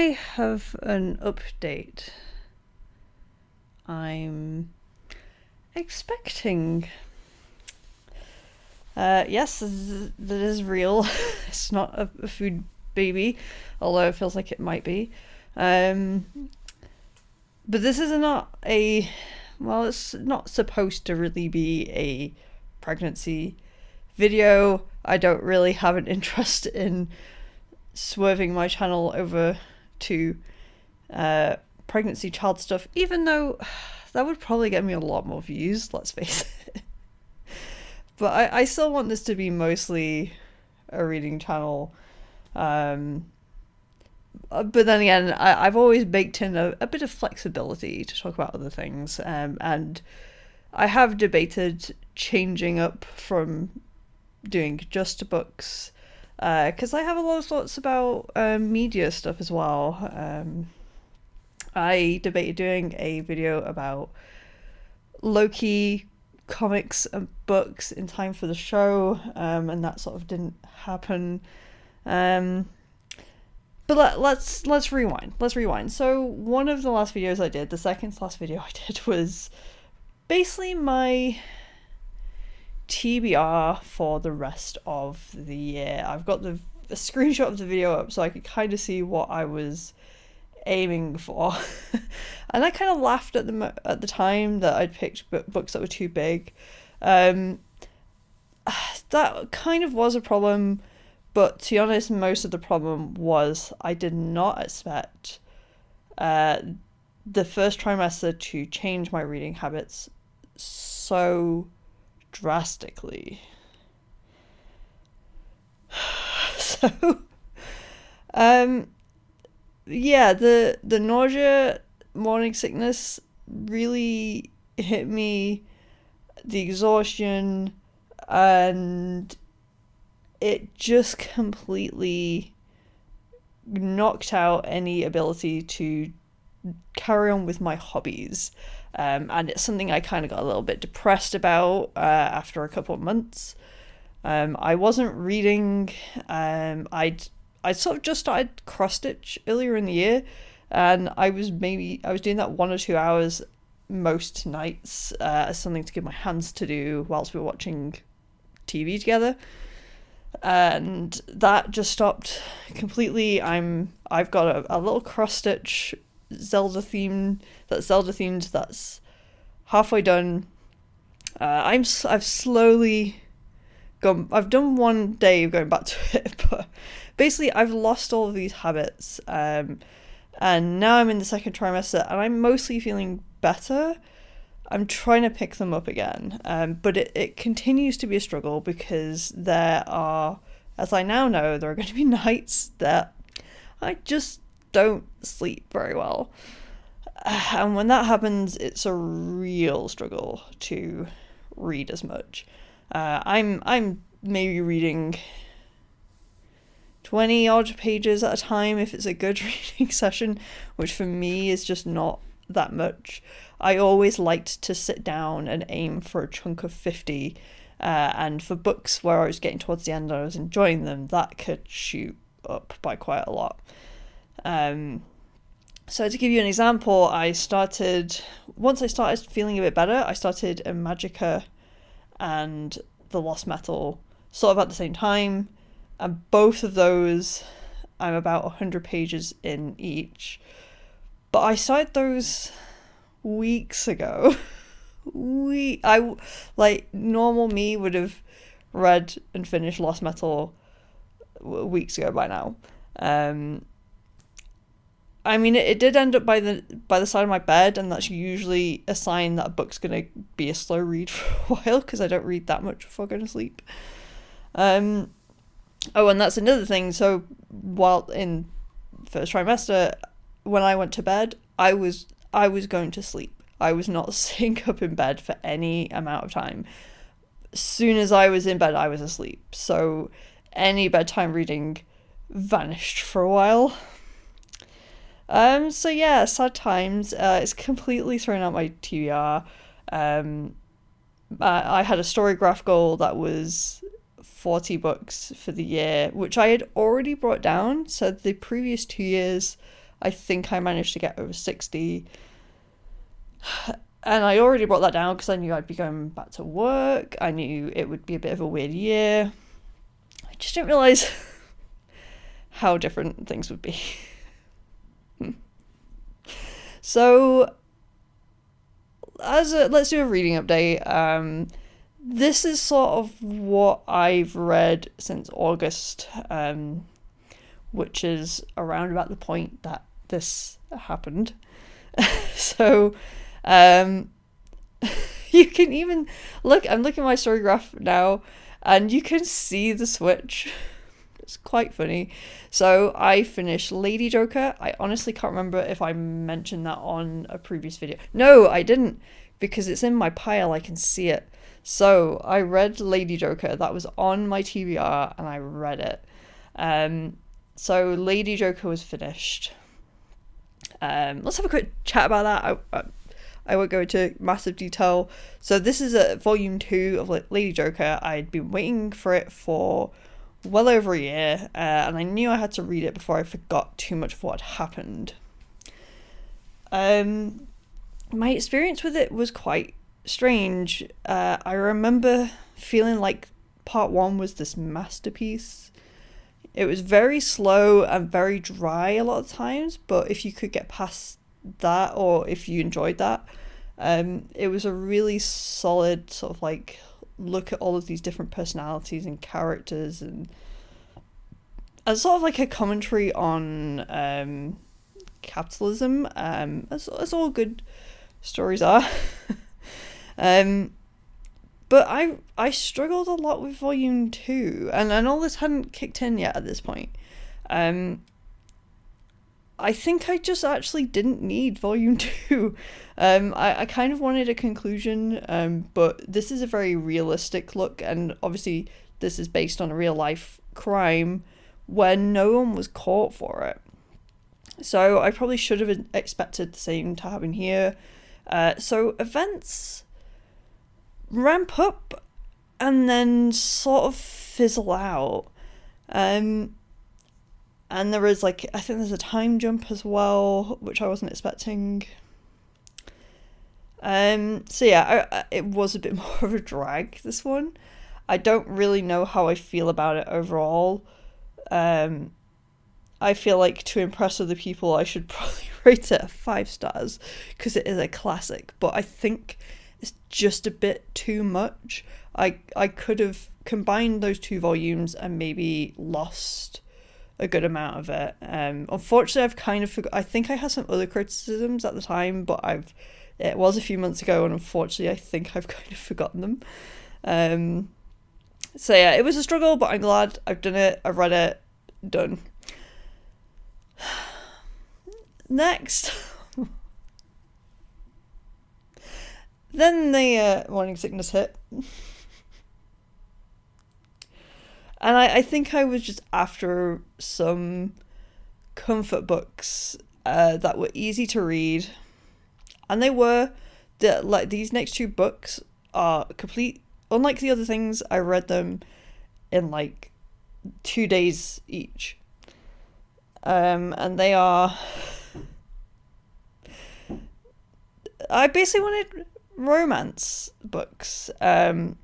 I have an update. I'm expecting. Yes, that is real. It's not a food baby, although it feels like it might be. Um, but this is not a. Well, it's not supposed to really be a pregnancy video. I don't really have an interest in swerving my channel over to pregnancy child stuff, even though that would probably get me a lot more views, let's face it. But I still want this to be mostly a reading channel. But then again, I've always baked in a bit of flexibility to talk about other things. And I have debated changing up from doing just books, because I have a lot of thoughts about media stuff as well. I debated doing a video about Loki comics and books in time for the show, and that sort of didn't happen. But let's rewind. Let's rewind. So one of the last videos I did, the second to last video I did, was basically my TBR for the rest of the year. I've got a screenshot of the video up so I could kind of see what I was aiming for. And I kind of laughed at the time that I'd picked books that were too big. That kind of was a problem, but to be honest, most of the problem was I did not expect the first trimester to change my reading habits so drastically. So yeah, the nausea, morning sickness really hit me, the exhaustion, and it just completely knocked out any ability to carry on with my hobbies. And it's something I kind of got a little bit depressed about after a couple of months. I wasn't reading. I sort of just started cross stitch earlier in the year, and I was doing that 1 or 2 hours most nights as something to give my hands to do whilst we were watching TV together, and that just stopped completely. I've got a little cross stitch Zelda themed that's halfway done. I've slowly gone. I've done one day of going back to it, but basically I've lost all of these habits, and now I'm in the second trimester and I'm mostly feeling better. I'm trying to pick them up again, but it continues to be a struggle because there are, as I now know, there are going to be nights that I just don't sleep very well. And when that happens, it's a real struggle to read as much. I'm maybe reading 20 odd pages at a time if it's a good reading session, which for me is just not that much. I always liked to sit down and aim for a chunk of 50, and for books where I was getting towards the end and I was enjoying them, that could shoot up by quite a lot. So to give you an example, once I started feeling a bit better, I started a Magica and The Lost Metal sort of at the same time, and both of those I'm about 100 pages in each. But I started those weeks ago. Normal me would have read and finished Lost Metal weeks ago by now. I mean, it did end up by the side of my bed, and that's usually a sign that a book's gonna be a slow read for a while, because I don't read that much before going to sleep. Oh, and that's another thing. So while in first trimester, when I went to bed, I was going to sleep. I was not sitting up in bed for any amount of time. As soon as I was in bed, I was asleep. So any bedtime reading vanished for a while. So yeah, sad times. It's completely thrown out my TBR. I had a Storygraph goal that was 40 books for the year, which I had already brought down. So the previous 2 years, I think I managed to get over 60. And I already brought that down because I knew I'd be going back to work. I knew it would be a bit of a weird year. I just didn't realise how different things would be. So, let's do a reading update. This is sort of what I've read since August, which is around about the point that this happened. So, you can even look, I'm looking at my story graph now, and you can see the switch. It's quite funny. So I finished Lady Joker. I honestly can't remember if I mentioned that on a previous video. No, I didn't, because it's in my pile. I can see it. So I read Lady Joker. That was on my TBR, and I read it. So Lady Joker was finished. Let's have a quick chat about that. I won't go into massive detail. So this is a volume 2 of Lady Joker. I'd been waiting for it for well over a year, and I knew I had to read it before I forgot too much of what had happened. My experience with it was quite strange. I remember feeling like part 1 was this masterpiece. It was very slow and very dry a lot of times, but if you could get past that, or if you enjoyed that, it was a really solid sort of like look at all of these different personalities and characters, and sort of like a commentary on capitalism, as all good stories are. But I struggled a lot with volume 2, and all this hadn't kicked in yet at this point. I think I just actually didn't need volume 2. I kind of wanted a conclusion, but this is a very realistic look, and obviously this is based on a real life crime where no one was caught for it. So I probably should have expected the same to happen here. So events ramp up and then sort of fizzle out. And there is I think there's a time jump as well, which I wasn't expecting. So yeah, it was a bit more of a drag, this one. I don't really know how I feel about it overall. I feel like to impress other people I should probably rate it 5 stars, because it is a classic, but I think it's just a bit too much. I could have combined those 2 volumes and maybe lost a good amount of it. Unfortunately, I've kind of I think I had some other criticisms at the time, but it was a few months ago, and unfortunately I think I've kind of forgotten them. So yeah, it was a struggle, but I'm glad I've done it. I've read it. Done. Next. Then the morning sickness hit. And I think I was just after some comfort books that were easy to read. And they were. These next 2 books are complete. Unlike the other things, I read them in 2 days each. And they are... I basically wanted romance books. I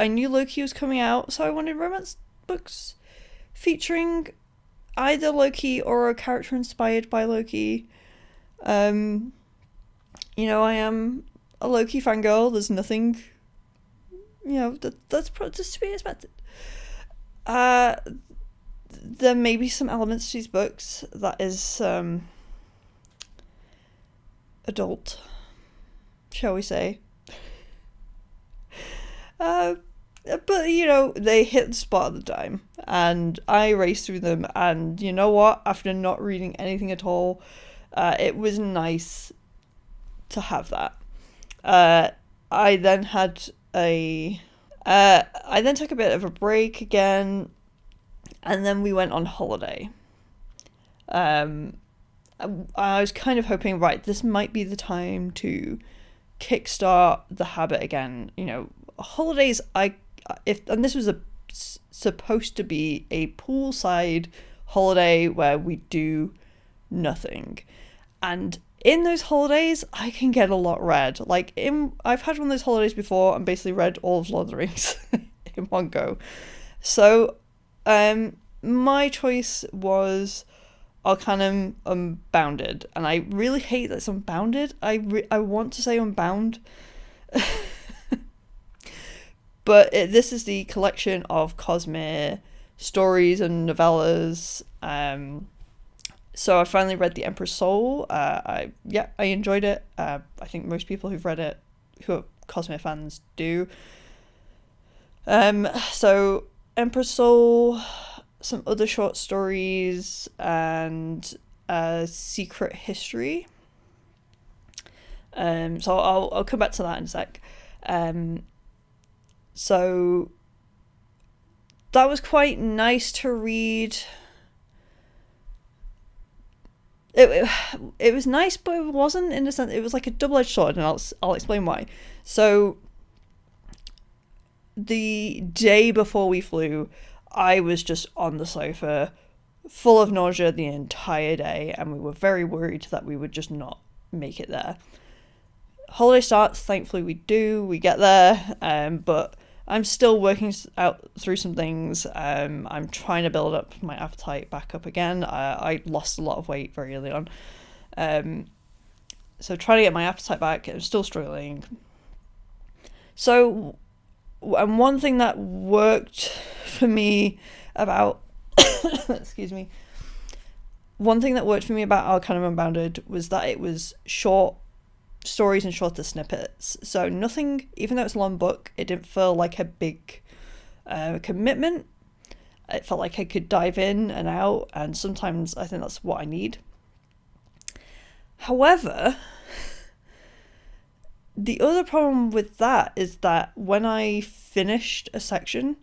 knew Loki was coming out, so I wanted romance books featuring either Loki or a character inspired by Loki. I am a Loki fangirl. There's nothing, that's just to be expected. There may be some elements to these books that is adult, shall we say. But they hit the spot at the time, and I raced through them, and you know what, after not reading anything at all, it was nice to have that. I then took a bit of a break again, and then we went on holiday. I was kind of hoping, right, this might be the time to kickstart the habit again. Holidays, and this was supposed to be a poolside holiday where we do nothing. And in those holidays, I can get a lot read. Like, I've had one of those holidays before and basically read all of Lord of the Rings in one go. So, my choice was Arcanum Unbounded, and I really hate that it's Unbounded. I want to say Unbound, but this is the collection of Cosmere stories and novellas. So I finally read The Emperor's Soul. I enjoyed it. I think most people who've read it, who are Cosmere fans, do. So Emperor's Soul, some other short stories, and Secret History. So I'll come back to that in a sec. So that was quite nice to read. It was nice, but it wasn't, in a sense. It was like a double-edged sword, and I'll explain why. So the day before we flew, I was just on the sofa, full of nausea the entire day, and we were very worried that we would just not make it there. Holiday starts, thankfully we get there, but I'm still working out through some things. I'm trying to build up my appetite back up again. I lost a lot of weight very early on. So trying to get my appetite back, I'm still struggling. So, and one thing that worked for me about, excuse me, one thing that worked for me about Arcanum Unbounded was that it was short stories and shorter snippets. So nothing, even though it's a long book, it didn't feel like a big commitment. It felt like I could dive in and out, and sometimes I think that's what I need. However, the other problem with that is that when I finished a section,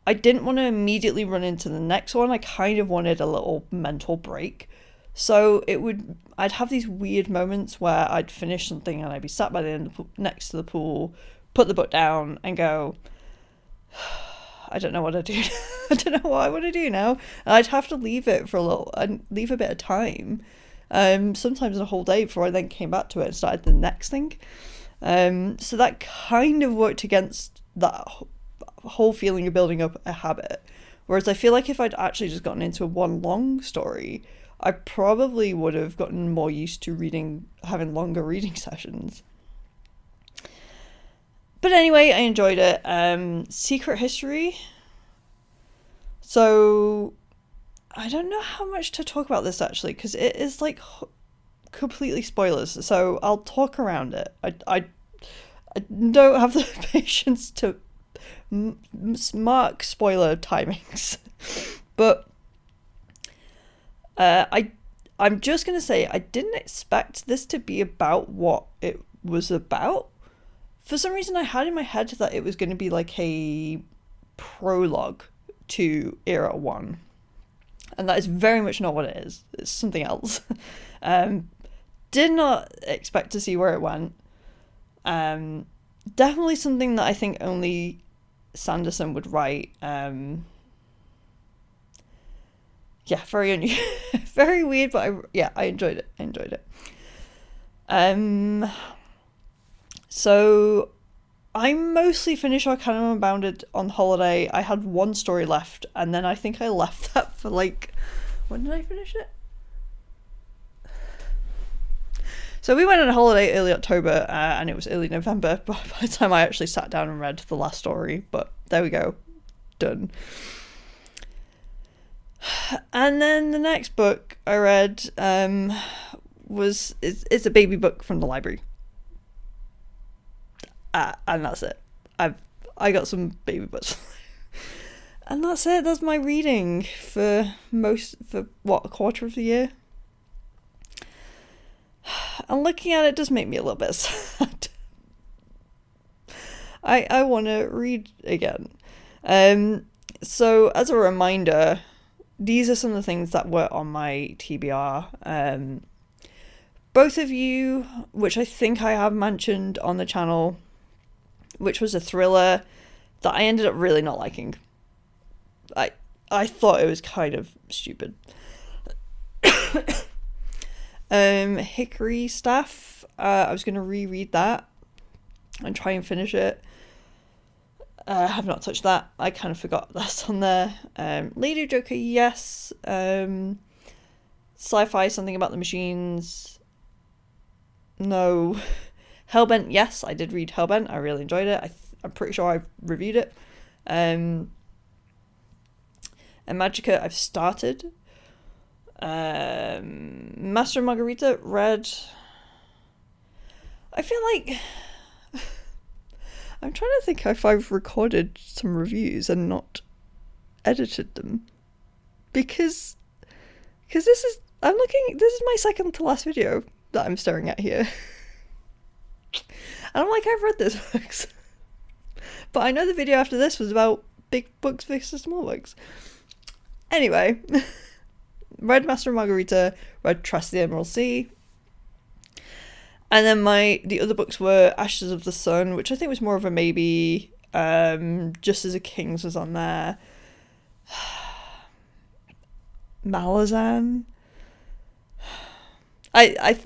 I didn't want to immediately run into the next one. I kind of wanted a little mental break. So I'd have these weird moments where I'd finish something and I'd be sat by the end next to the pool, put the book down and go, I don't know what I do. I don't know what I want to do now. And I'd have to leave it for I'd leave a bit of time. Sometimes a whole day before I then came back to it and started the next thing. So that kind of worked against that whole feeling of building up a habit. Whereas I feel like if I'd actually just gotten into one long story, I probably would have gotten more used to having longer reading sessions. But anyway, I enjoyed it. Secret History. So I don't know how much to talk about this actually, because it is like completely spoilers. So I'll talk around it. I don't have the patience to mark spoiler timings, but I'm just going to say I didn't expect this to be about what it was about. For some reason I had in my head that it was going to be like a prologue to Era 1. And that is very much not what it is. It's something else. Did not expect to see where it went. Definitely something that I think only Sanderson would write. Very unusual, very weird, but I enjoyed it. So I mostly finished Arcanum Unbounded on holiday. I had one story left, and then I think I left that for when did I finish it? So we went on a holiday early October, and it was early November by the time I actually sat down and read the last story, but there we go, done. And then the next book I read it's a baby book from the library. And that's it. I got some baby books. And that's it. That's my reading for a quarter of the year. And looking at it does make me a little bit sad. I want to read again. So as a reminder, these are some of the things that were on my TBR. Both of you, which I think I have mentioned on the channel, which was a thriller that I ended up really not liking. I thought it was kind of stupid. Hickory Staff. I was going to reread that and try and finish it. I have not touched that. I kind of forgot that's on there. Lady Joker, yes. Sci-fi, Something About the Machines. No. Hellbent, yes. I did read Hellbent. I really enjoyed it. I'm pretty sure I've reviewed it. And Magica, I've started. Master and Margarita, read. I feel like I'm trying to think if I've recorded some reviews and not edited them, because this is my second to last video that I'm staring at here, and I'm like, I've read those books, but I know the video after this was about big books versus small books. Anyway, read Master and Margarita, read Trust the Emerald Sea. And then the other books were Ashes of the Sun, which I think was more of a maybe. Justice of Kings was on there. Malazan. I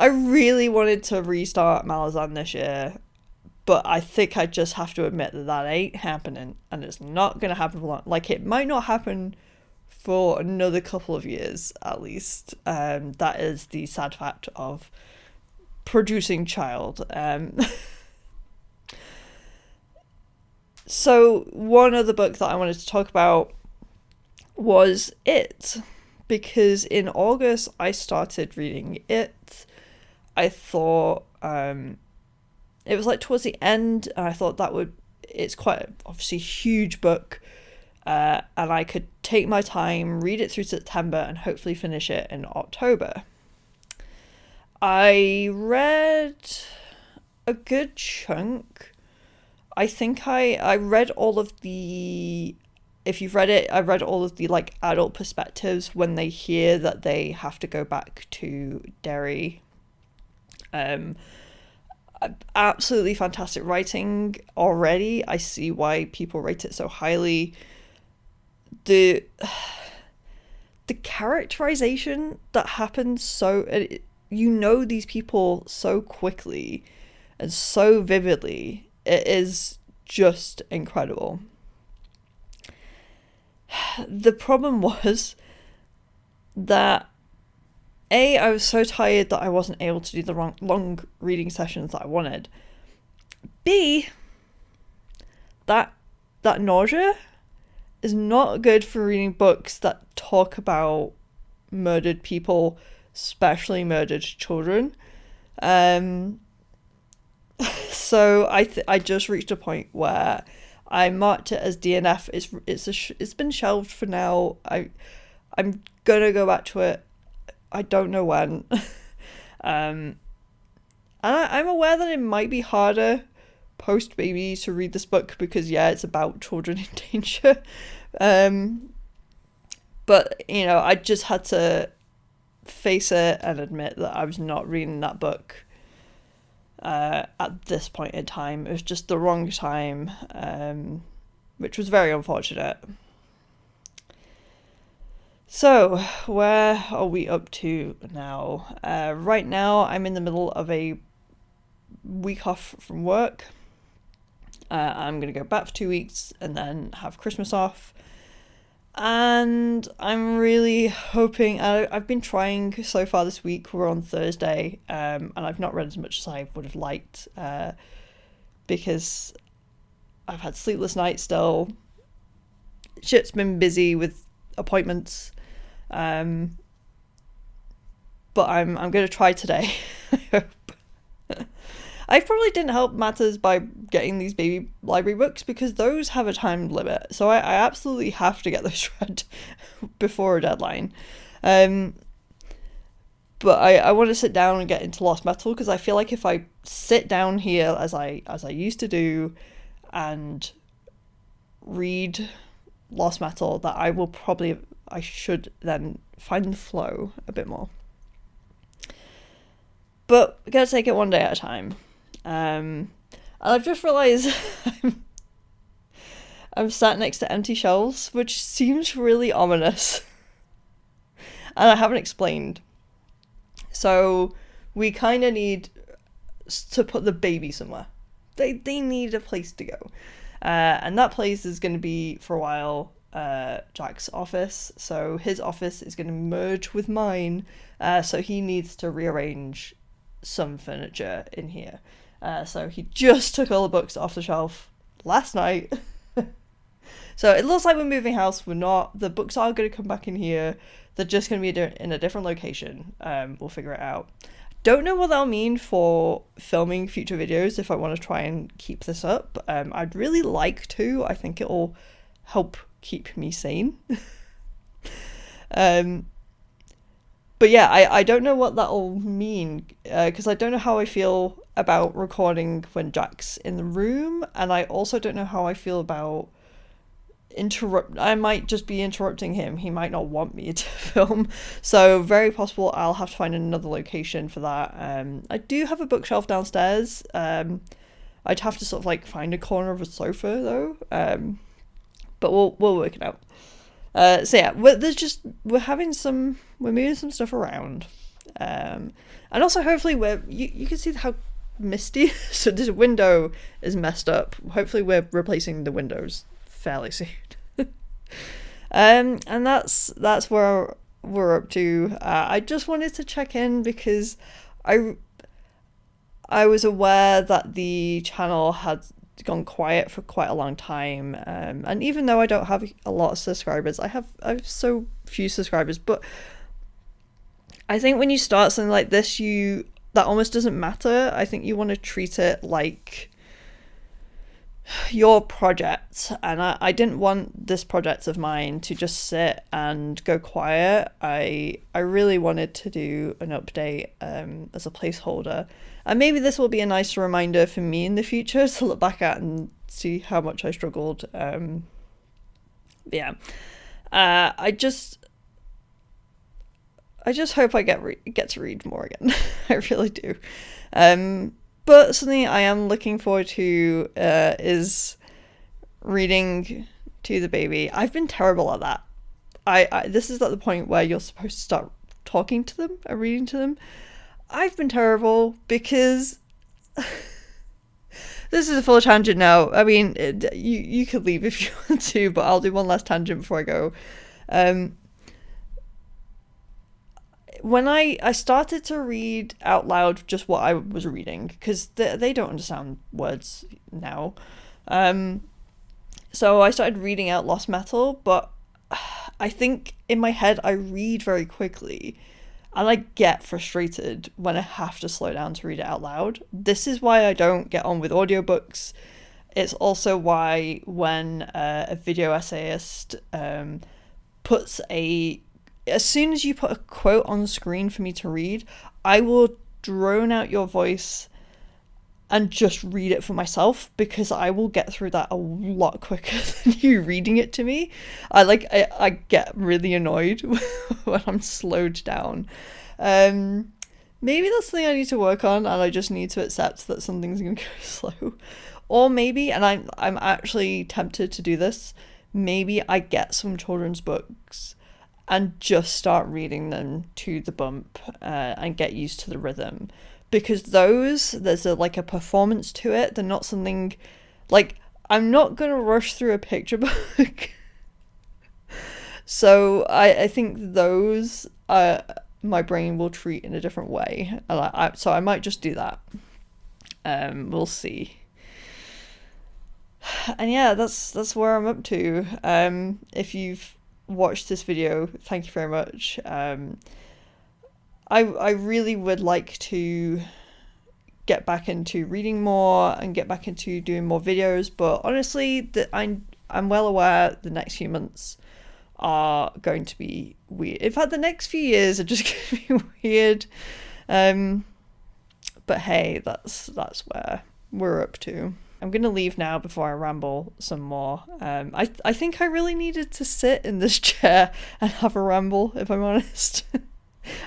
really wanted to restart Malazan this year, but I think I just have to admit that ain't happening, and it's not going to happen for long. Like, it might not happen for another couple of years at least. That is the sad fact of producing child. So one other book that I wanted to talk about was It, because in August I started reading It. I thought it was like towards the end, and I thought it's quite obviously huge book, and I could take my time, read it through September, and hopefully finish it in October. I read a good chunk. I think I read all of the, if you've read it, I read all of the like adult perspectives when they hear that they have to go back to Derry. Absolutely fantastic writing already. I see why people rate it so highly. The characterization that happens you know these people so quickly and so vividly. It is just incredible. The problem was that I was so tired that I wasn't able to do the long reading sessions that I wanted. B, that nausea is not good for reading books that talk about murdered people, especially murdered children. So I just reached a point where I marked it as DNF. It's been shelved for now. I'm gonna go back to it. I don't know when. And I'm aware that it might be harder post baby to read this book because it's about children in danger. But I just had to face it and admit that I was not reading that book at this point in time. It was just the wrong time, which was very unfortunate. So, where are we up to now? Right now, I'm in the middle of a week off from work. I'm going to go back for 2 weeks and then have Christmas off. And I'm really hoping, I've been trying so far this week, we're on Thursday, and I've not read as much as I would have liked, because I've had sleepless nights still. Shit's been busy with appointments, but I'm going to try today. I hope. I probably didn't help matters by getting these baby library books because those have a time limit. So I absolutely have to get those read before a deadline. But I want to sit down and get into Lost Metal because I feel like if I sit down here as I used to do and read Lost Metal, that I should then find the flow a bit more. But we gotta take it one day at a time. And I've just realised I'm sat next to empty shelves, which seems really ominous. And I haven't explained. So we kind of need to put the baby somewhere. They need a place to go. And that place is going to be, for a while, Jack's office. So his office is going to merge with mine. So he needs to rearrange some furniture in here. So he just took all the books off the shelf last night. So it looks like we're moving house. We're not. The books are going to come back in here. They're just going to be in a different location. We'll figure it out. Don't know what that'll mean for filming future videos if I want to try and keep this up. I'd really like to. I think it'll help keep me sane. But yeah, I don't know what that'll mean, because I don't know how I feel about recording when Jack's in the room, and I also don't know how I feel about I might just be interrupting him. He might not want me to film, so very possible I'll have to find another location for that. I do have a bookshelf downstairs. I'd have to sort of like find a corner of a sofa though, but we'll work it out. So yeah, we're moving some stuff around, and also hopefully you can see how misty. So this window is messed up. Hopefully we're replacing the windows fairly soon. And that's where we're up to. I just wanted to check in because I was aware that the channel had gone quiet for quite a long time, and even though I don't have a lot of subscribers, I have so few subscribers, but I think when you start something like this, that almost doesn't matter. I think you want to treat it like your project, and I didn't want this project of mine to just sit and go quiet. I really wanted to do an update as a placeholder, and maybe this will be a nice reminder for me in the future to look back at and see how much I struggled. Yeah, I just hope I get to read more again. I really do. But something I am looking forward to is reading to the baby. I've been terrible at that. This is at the point where you're supposed to start talking to them and reading to them. I've been terrible because this is a full tangent now. I mean, you could leave if you want to, but I'll do one last tangent before I go. When I started to read out loud just what I was reading, because they don't understand words now. So I started reading out Lost Metal, but I think in my head I read very quickly, and I get frustrated when I have to slow down to read it out loud. This is why I don't get on with audiobooks. It's also why when a video essayist puts as soon as you put a quote on the screen for me to read, I will drone out your voice and just read it for myself, because I will get through that a lot quicker than you reading it to me. I get really annoyed when I'm slowed down. Maybe that's something I need to work on, and I just need to accept that something's gonna go slow. Or maybe, and I'm actually tempted to do this, maybe I get some children's books and just start reading them to the bump and get used to the rhythm, because there's a performance to it. They're not something like, I'm not gonna rush through a picture book. So I think those my brain will treat in a different way, so I might just do that. We'll see. And yeah, that's where I'm up to. If you've watched this video, thank you very much. I really would like to get back into reading more and get back into doing more videos, but honestly, I'm well aware the next few months are going to be weird. In fact, the next few years are just going to be weird. But hey, that's where we're up to. I'm going to leave now before I ramble some more. I think I really needed to sit in this chair and have a ramble, if I'm honest.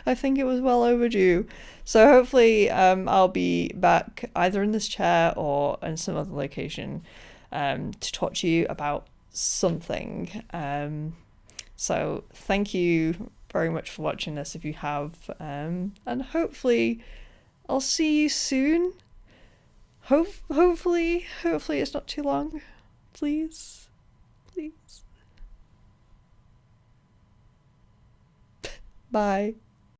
I think it was well overdue. So hopefully I'll be back either in this chair or in some other location to talk to you about something. So thank you very much for watching this if you have. And hopefully I'll see you soon. Hopefully it's not too long. Please. Please. Bye.